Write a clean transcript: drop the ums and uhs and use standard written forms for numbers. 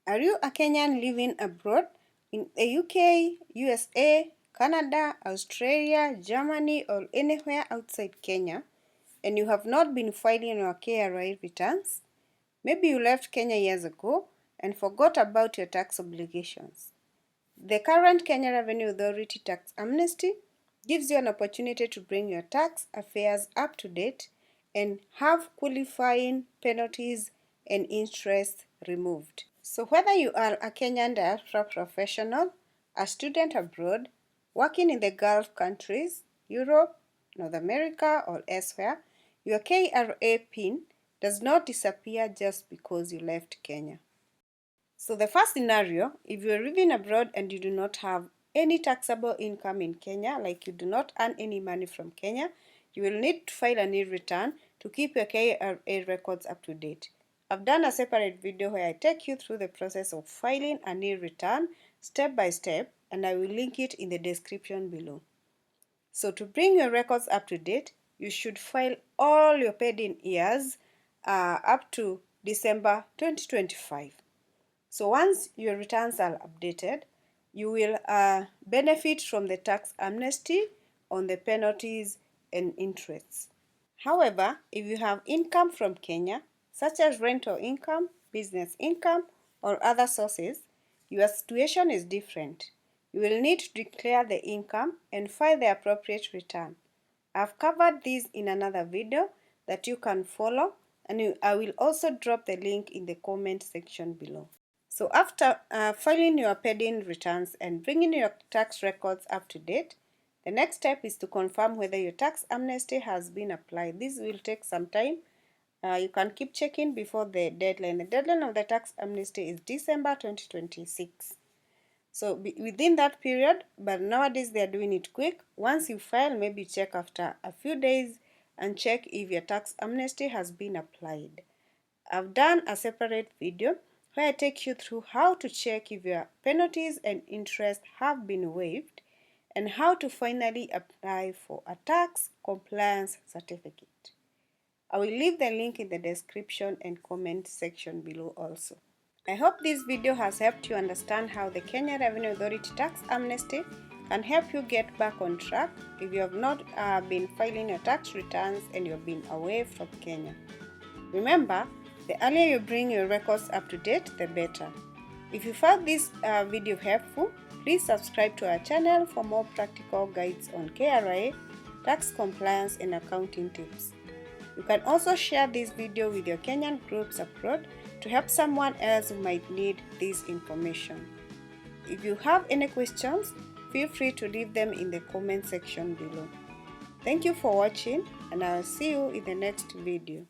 Are you a Kenyan living abroad in the UK, USA, Canada, Australia, Germany, or anywhere outside Kenya, and you have not been filing your KRA returns? Maybe you left Kenya years ago and forgot about your tax obligations. The current Kenya Revenue Authority Tax Amnesty gives you an opportunity to bring your tax affairs up to date and have qualifying penalties and interest removed. So whether you are a Kenyan diaspora professional, a student abroad, working in the Gulf countries, Europe, North America, or elsewhere, your KRA PIN does not disappear just because you left Kenya. So the first scenario, if you are living abroad and you do not have any taxable income in Kenya, like you do not earn any money from Kenya, you will need to file a new return to keep your KRA records up to date. I've done a separate video where I take you through the process of filing a new return step by step, and I will link it in the description below. So to bring your records up to date, you should file all your paid-in years up to December 2025. So once your returns are updated, you will benefit from the tax amnesty on the penalties and interests. However, if you have income from Kenya, such as rental income, business income, or other sources, your situation is different. You will need to declare the income and file the appropriate return. I've covered this in another video that you can follow, and I will also drop the link in the comment section below. So after filing your paid-in returns and bringing your tax records up to date, the next step is to confirm whether your tax amnesty has been applied. This will take some time. You can keep checking before the deadline. The deadline of the tax amnesty is December 2026. So within that period, but nowadays they are doing it quick. Once you file, maybe check after a few days and check if your tax amnesty has been applied. I've done a separate video where I take you through how to check if your penalties and interest have been waived and how to finally apply for a tax compliance certificate. I will leave the link in the description and comment section below also. I hope this video has helped you understand how the Kenya Revenue Authority Tax Amnesty can help you get back on track if you have not been filing your tax returns and you have been away from Kenya. Remember, the earlier you bring your records up to date, the better. If you found this video helpful, please subscribe to our channel for more practical guides on KRA, tax compliance, and accounting tips. You can also share this video with your Kenyan groups abroad to help someone else who might need this information. If you have any questions, feel free to leave them in the comment section below. Thank you for watching, and I will see you in the next video.